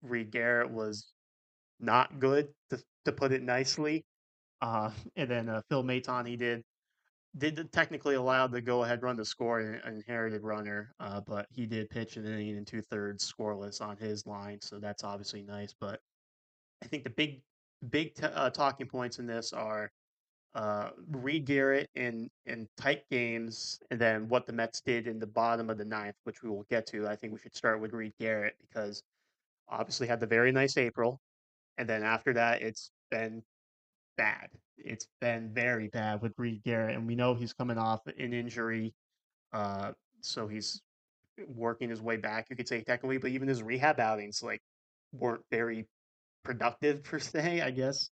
Reed Garrett was not good, to put it nicely. And then Phil Maton, he did technically allowed to go ahead run the score and inherited runner, but he did pitch an inning and two-thirds scoreless on his line, so that's obviously nice. But I think the big talking points in this are Reed Garrett in tight games, and then what the Mets did in the bottom of the ninth, which we will get to. I think we should start with Reed Garrett because obviously had the very nice April, and then after that, it's been bad. It's been very bad with Reed Garrett, and we know he's coming off an injury, uh, so he's working his way back. You could say technically, but even his rehab outings weren't very productive per se, I guess.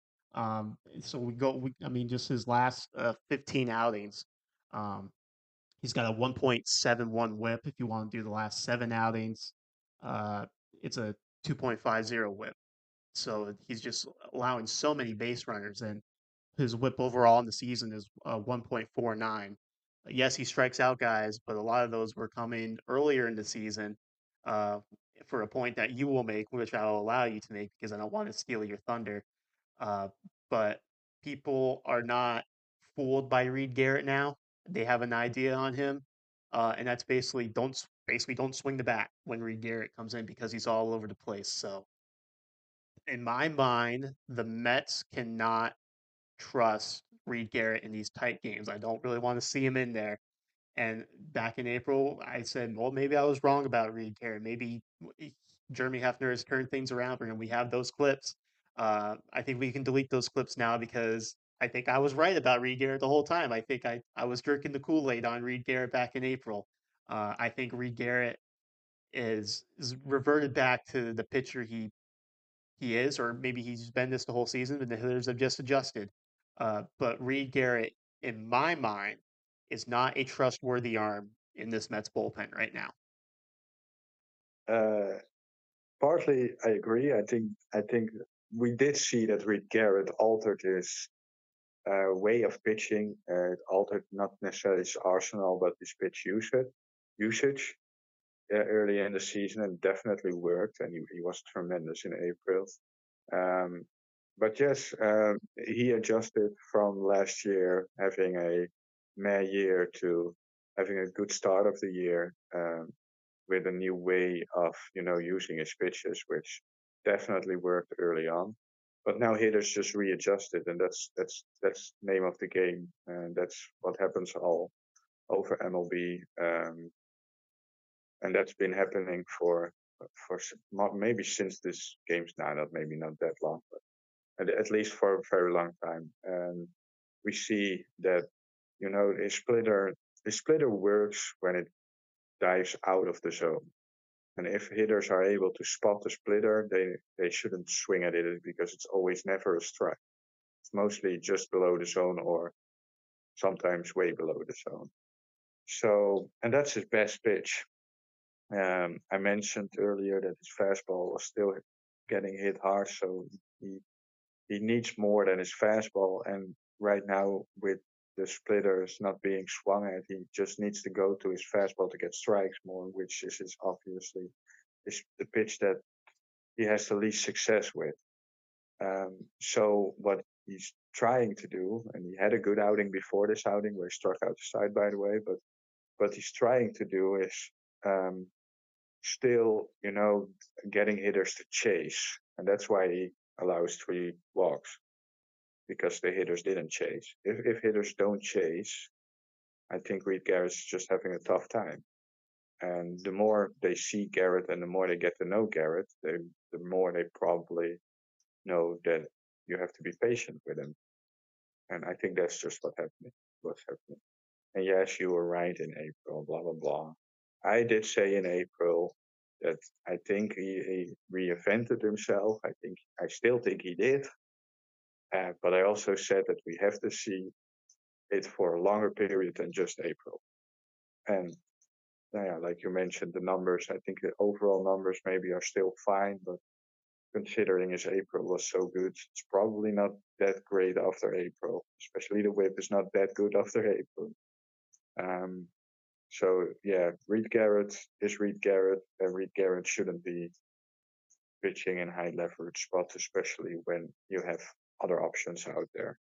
So I mean, just his last 15 outings, um, he's got a 1.71 whip. If you want to do the last seven outings, uh, it's a 2.50 whip. So he's just allowing so many base runners, and his whip overall in the season is 1.49. Yes, he strikes out guys, but a lot of those were coming earlier in the season uh, for a point that you will make, which I'll allow you to make because I don't want to steal your thunder. Uh, but people are not fooled by Reed Garrett now. They have an idea on him, and that's basically don't swing the bat when Reed Garrett comes in because he's all over the place. So in my mind, the Mets cannot trust Reed Garrett in these tight games. I don't really want to see him in there. And back in April, I said, well, maybe I was wrong about Reed Garrett. Maybe Jeremy Hefner has turned things around for him. We have those clips. I think we can delete those clips now because I think I was right about Reed Garrett the whole time. I think I was drinking the Kool-Aid on Reed Garrett back in April. I think Reed Garrett is reverted back to the pitcher he is, or maybe he's been this the whole season, and the hitters have just adjusted. But Reed Garrett, in my mind, is not a trustworthy arm in this Mets bullpen right now. Uh, Partly, I agree. I think we did see that Reed Garrett altered his way of pitching. It altered not necessarily his arsenal, but his pitch usage early in the season, and definitely worked. And he was tremendous in April. Um, but yes, he adjusted from last year having a meh year to having a good start of the year. With a new way of using his pitches, which definitely worked early on. But now hitters just readjusted, and that's name of the game, and that's what happens all over MLB, and that's been happening for maybe since this game's now, not maybe not that long, but at least for a very long time. And we see that a splitter works when it dives out of the zone. And if hitters are able to spot the splitter, they shouldn't swing at it because it's always never a strike. It's mostly just below the zone or sometimes way below the zone. So, and that's his best pitch. I mentioned earlier that his fastball was still getting hit hard, so he he needs more than his fastball. And right now, with the splitters not being swung at, he just needs to go to his fastball to get strikes more, which is obviously is the pitch that he has the least success with. So what he's trying to do, and he had a good outing before this outing where he struck out the side, by the way, but what he's trying to do is um, still, getting hitters to chase, and that's why he allows 3 walks because the hitters didn't chase. If hitters don't chase, I think Reed Garrett's just having a tough time. And the more they see Garrett and the more they get to know Garrett, the more they probably know that you have to be patient with him. And I think that's just what's happening. And yes, you were right in April, blah, blah, blah. I did say in April that I think he reinvented himself. I still think he did. But I also said that we have to see it for a longer period than just April. And yeah, like you mentioned, the numbers, I think the overall numbers maybe are still fine, but considering his April was so good, it's probably not that great after April. Especially the whip is not that good after April. Um, so yeah, Reed Garrett is Reed Garrett, and Reed Garrett shouldn't be pitching in high leverage spots, especially when you have other options out there.